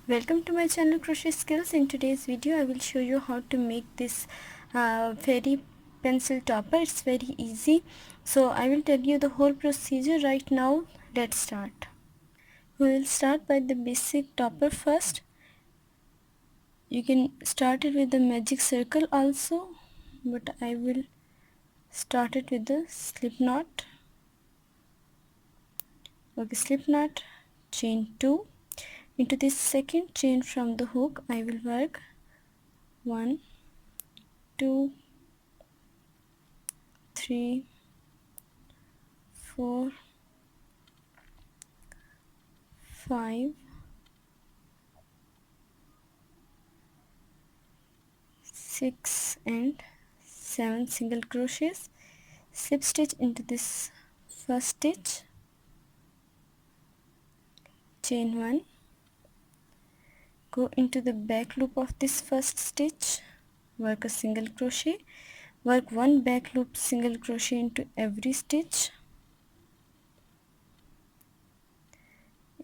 Welcome to my channel Crochet Skills. In today's video I will show you how to make this fairy pencil topper. It's very easy, so I will tell you the whole procedure right now. Let's start. We will start by the basic topper first. You can start it with the magic circle also, but I will start it with the slip knot. Okay, slip knot, chain 2. Into this second chain from the hook I will work 1, 2, 3, 4, 5, 6 and 7 single crochets. Slip stitch into this first stitch, chain 1, go into the back loop of this first stitch, work a single crochet, work one back loop single crochet into every stitch.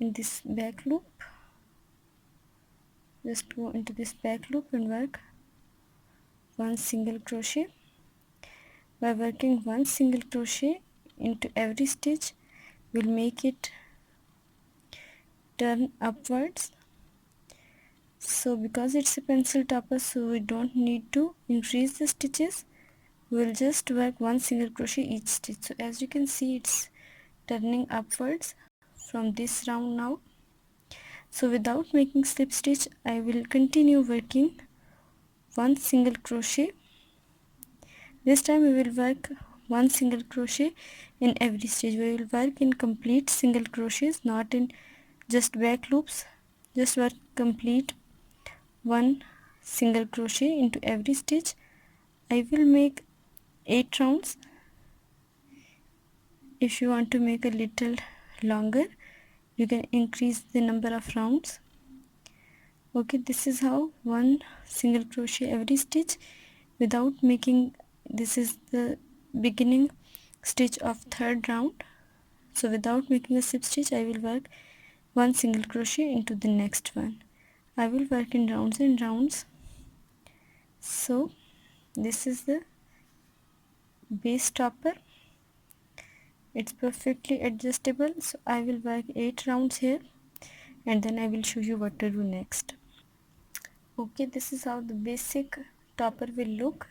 In this back loop, just go into this back loop and work one single crochet. By working one single crochet into every stitch, we'll make it turn upwards. So because it's a pencil topper, so we don't need to increase the stitches. We'll just work one single crochet each stitch. So as you can see, it's turning upwards from this round now. So without making slip stitch, I will continue working one single crochet. This time we will work one single crochet in every stitch. We will work in complete single crochets, not in just back loops. Just work complete one single crochet into every stitch. I will make 8 rounds. If you want to make a little longer, you can increase the number of rounds. Okay, this is how one single crochet every stitch without making. This is the beginning stitch of third round, so without making a slip stitch I will work one single crochet into the next one. I will work in rounds and rounds. So this is the base topper. It's perfectly adjustable, so I will work 8 rounds here and then I will show you what to do next. Okay, this is how the basic topper will look.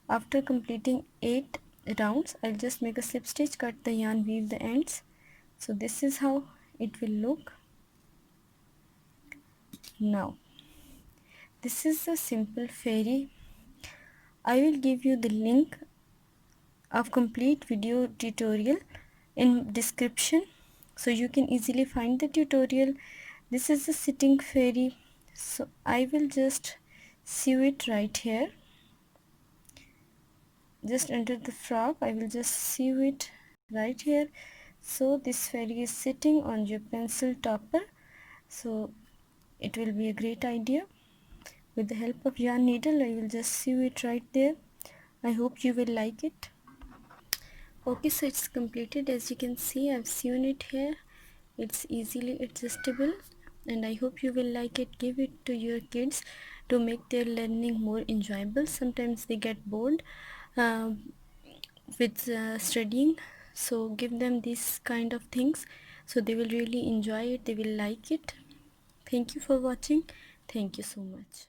After completing 8 rounds, I'll just make a slip stitch, cut the yarn, weave the ends. So this is how it will look. Now this is a simple fairy. I will give you the link of complete video tutorial in description, so you can easily find the tutorial. This is a sitting fairy, so I will just sew it right here. Just under the frog I will just sew it right here. So this fairy is sitting on your pencil topper, so it will be a great idea. With the help of yarn needle I will just sew it right there. I hope you will like it. Okay, so it's completed. As you can see, I've sewn it here. It's easily adjustable and I hope you will like it. Give it to your kids to make their learning more enjoyable. Sometimes they get bored with studying, so give them these kind of things, so they will really enjoy it, they will like it. Thank you for watching. Thank you so much.